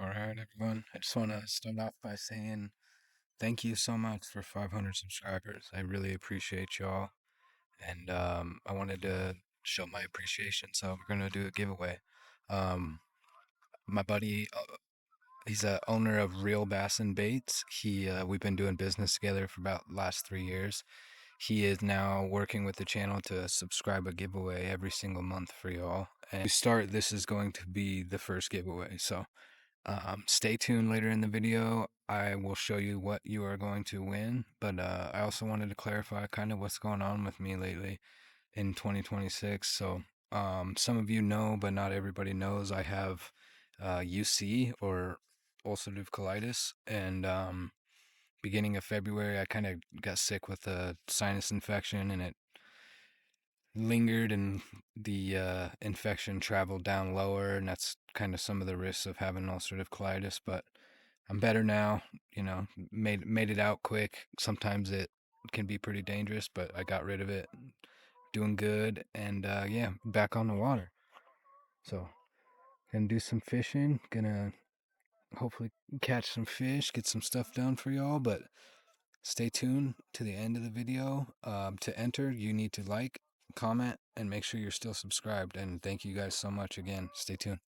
All right, everyone. I just want to start off by saying thank you so much for 500 subscribers. I really appreciate y'all. And I wanted to show my appreciation, so we're going to do a giveaway. Um, my buddy, he's a owner of Real Bass and Baits. We've been doing business together for about the last 3 years. He is now working with the channel to subscribe a giveaway every single month for y'all. And to start, this is going to be the first giveaway. So stay tuned later in the video. I will show you what you are going to win, but I also wanted to clarify kind of what's going on with me lately in 2026. So some of you know, but not everybody knows, I have UC, or ulcerative colitis, and beginning of February I kind of got sick with a sinus infection, and it lingered, and the infection traveled down lower, and that's kind of some of the risks of having ulcerative colitis. But I'm better now. Made it out quick. Sometimes it can be pretty dangerous, but I got rid of it. Doing good, and yeah, back on the water. So gonna do some fishing. Gonna hopefully catch some fish, get some stuff done for y'all. But stay tuned to the end of the video. To enter, you need to like, comment, and make sure you're still subscribed. And thank you guys so much again. Stay tuned.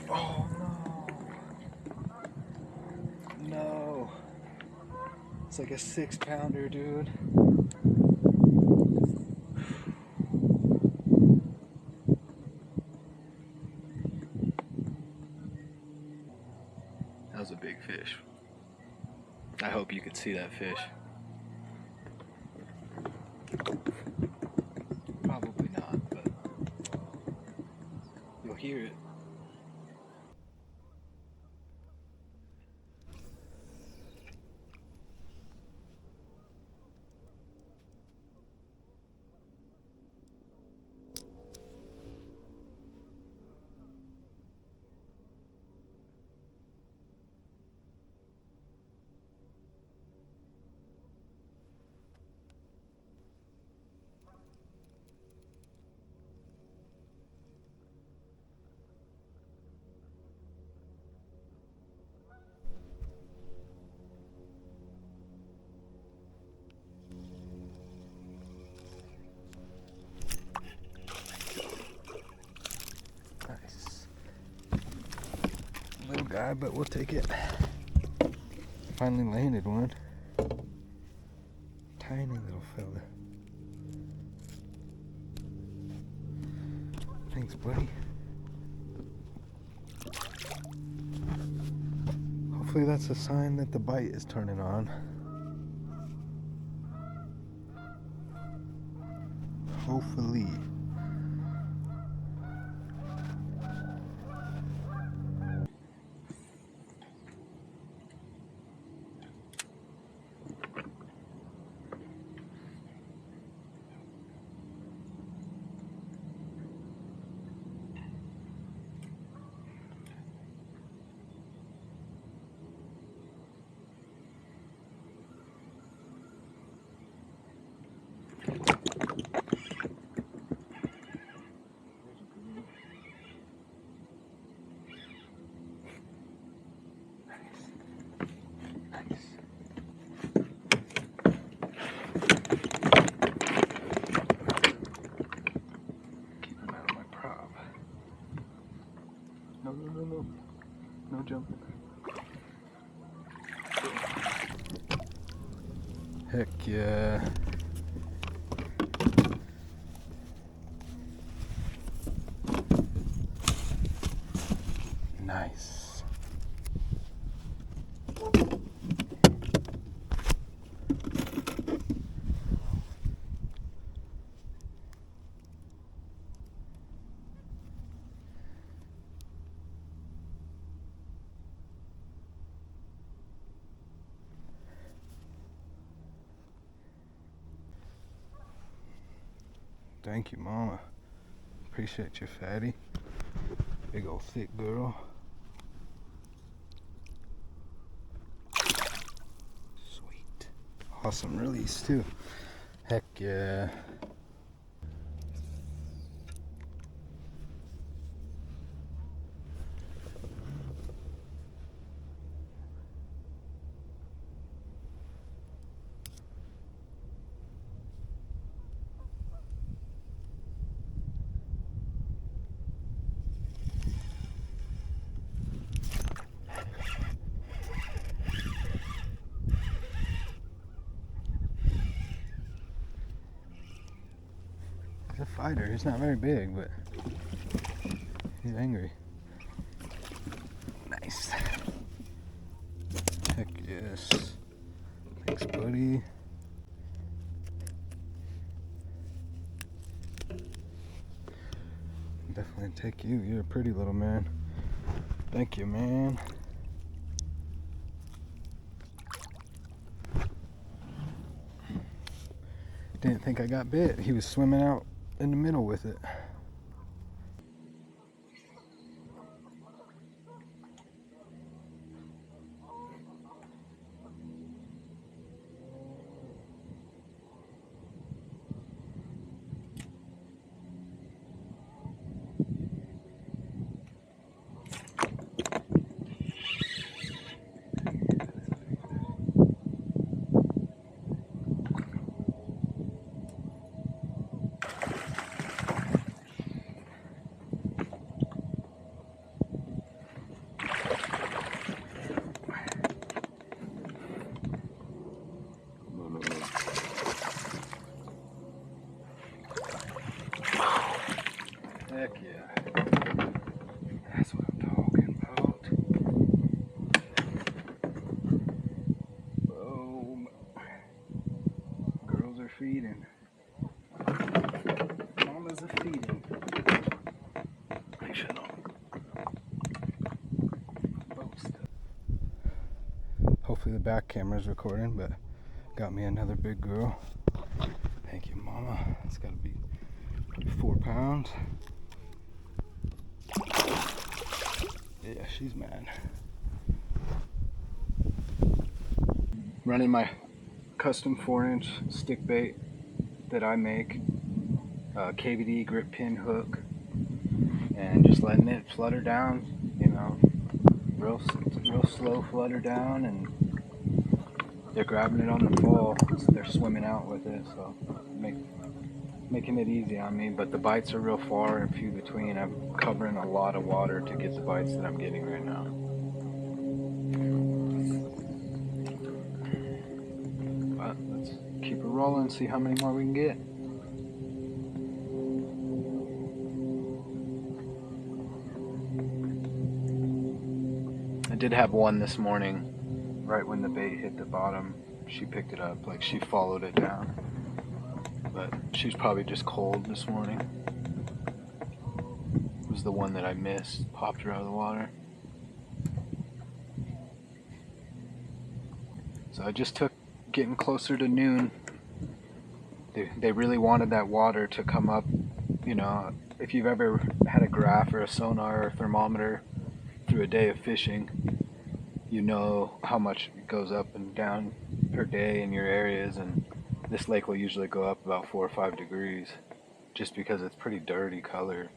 Oh no. No. It's like a 6-pounder, dude. That was a big fish. I hope you could see that fish. Probably not, but you'll hear it. Nice. Little guy, but we'll take it. Finally landed one. Tiny little fella. Thanks, buddy. Hopefully that's a sign that the bite is turning on. Hopefully. Heck yeah. Nice. Thank you, Mama. Appreciate you, fatty. Big old thick girl. Sweet. Awesome release, too. Heck yeah. He's a fighter. He's not very big, but he's angry. Nice. Heck yes. Thanks, buddy. Definitely take you. You're a pretty little man. Thank you, man. Didn't think I got bit. He was swimming out in the middle with it. Heck yeah. That's what I'm talking about. Boom. Girls are feeding. Mama's a feeding. I should know. Hopefully the back camera's recording, but got me another big girl. Thank you, Mama. It's gotta be 4 pounds. Yeah, she's mad. Running my custom 4-inch stick bait that I make, KVD grip pin hook, and just letting it flutter down, you know, real slow flutter down, and they're grabbing it on the fall, so they're swimming out with it, so making it easy on me. But the bites are real far and few between. I'm covering a lot of water to get the bites that I'm getting right now. But let's keep it rolling, see how many more we can get. I did have one this morning, right when the bait hit the bottom. She picked it up, like she followed it down. But she's probably just cold this morning. It was the one that I missed, popped her out of the water. So I just took getting closer to noon. They really wanted that water to come up. You know, if you've ever had a graph or a sonar or a thermometer through a day of fishing, you know how much it goes up and down per day in your areas, and this lake will usually go up about 4 or 5 degrees just because it's pretty dirty color.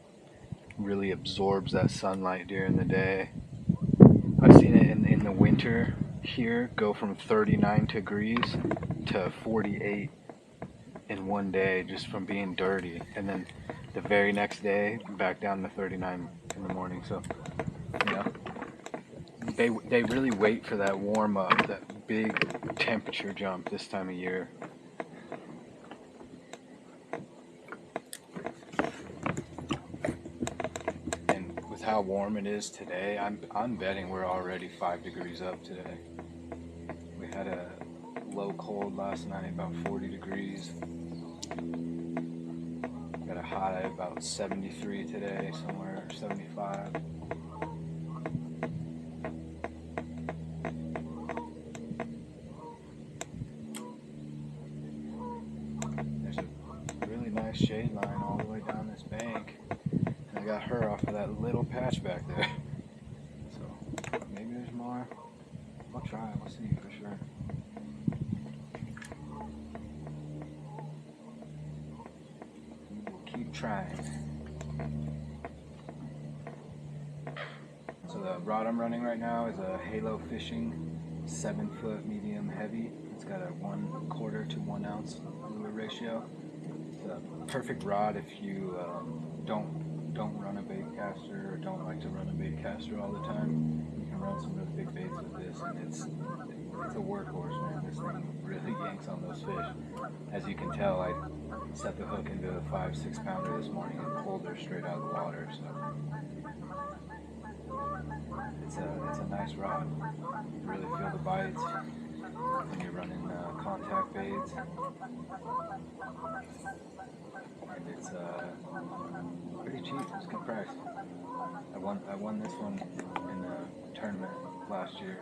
Really absorbs that sunlight during the day. I've seen it in the winter here go from 39 degrees to 48 in one day just from being dirty, and then the very next day back down to 39 in the morning. So yeah, they really wait for that warm up, that big temperature jump this time of year. And with how warm it is today, I'm betting we're already 5 degrees up today. We had a low cold last night, about 40 degrees. Got a high about 73 today, somewhere 75. There's a really nice shade line all the way down this bank, and I got her off of that little patch back there. So maybe there's more. I'll try. We'll see for sure. We'll keep trying. So the rod I'm running right now is a Halo Fishing 7-foot medium heavy. It's got a 1/4 to 1 ounce lure ratio. It's a perfect rod if you don't run a bait caster or don't like to run a bait caster all the time. You can run some really big baits with this, and it's a workhorse, man. This thing really yanks on those fish. As you can tell, I set the hook into a 5-6 pounder this morning and pulled her straight out of the water. So it's a nice rod. You really feel the bites when you're running contact baits, and it's pretty cheap. It's a good price. I won this one in a tournament last year.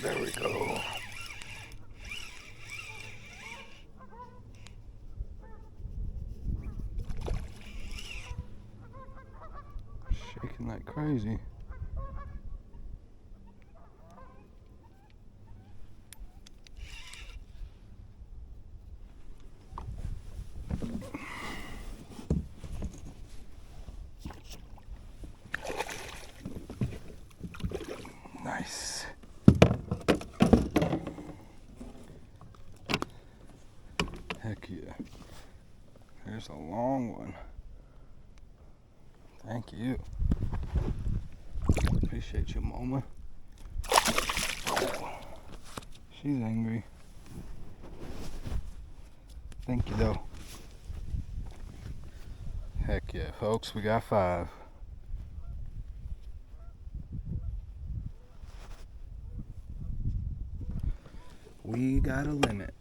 There we go. Shaking like crazy. Nice. Heck yeah. There's a long one. Thank you. Appreciate you, Mama. She's angry. Thank you, though. Heck yeah, folks, we got 5. We got a limit.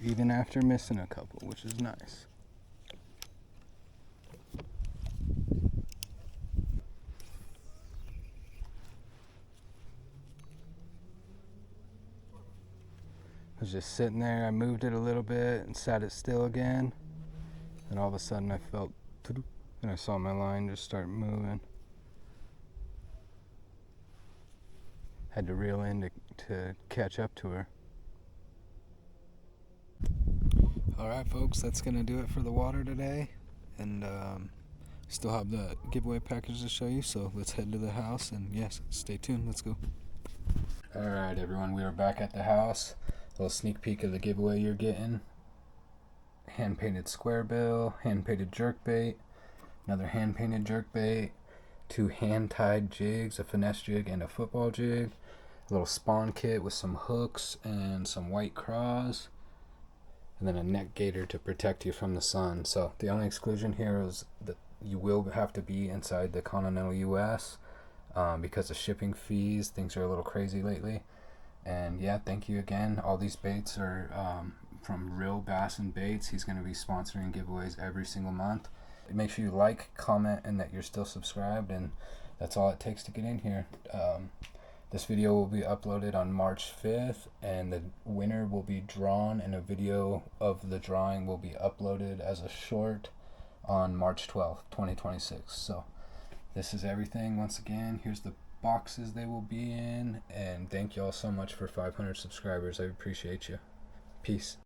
Even after missing a couple, which is nice. I was just sitting there, I moved it a little bit and sat it still again. And all of a sudden I felt, and I saw my line just start moving. Had to reel in to catch up to her. Alright folks, that's going to do it for the water today. And still have the giveaway package to show you, so let's head to the house and yes, stay tuned, let's go. Alright everyone, we are back at the house. A little sneak peek of the giveaway you're getting. Hand painted square bill, hand painted jerkbait, another hand painted jerkbait, 2 hand tied jigs, a finesse jig and a football jig, a little spawn kit with some hooks and some white craws, and then a neck gaiter to protect you from the sun. So the only exclusion here is that you will have to be inside the continental US because of shipping fees. Things are a little crazy lately. And yeah, thank you again. All these baits are from Real Bass and Baits. He's going to be sponsoring giveaways every single month. Make sure you like, comment, and that you're still subscribed, and that's all it takes to get in here. This video will be uploaded on March 5th, and the winner will be drawn, and a video of the drawing will be uploaded as a short on March 12th, 2026. So this is everything. Once again, here's the boxes they will be in, and thank you all so much for 500 subscribers. I appreciate you. Peace.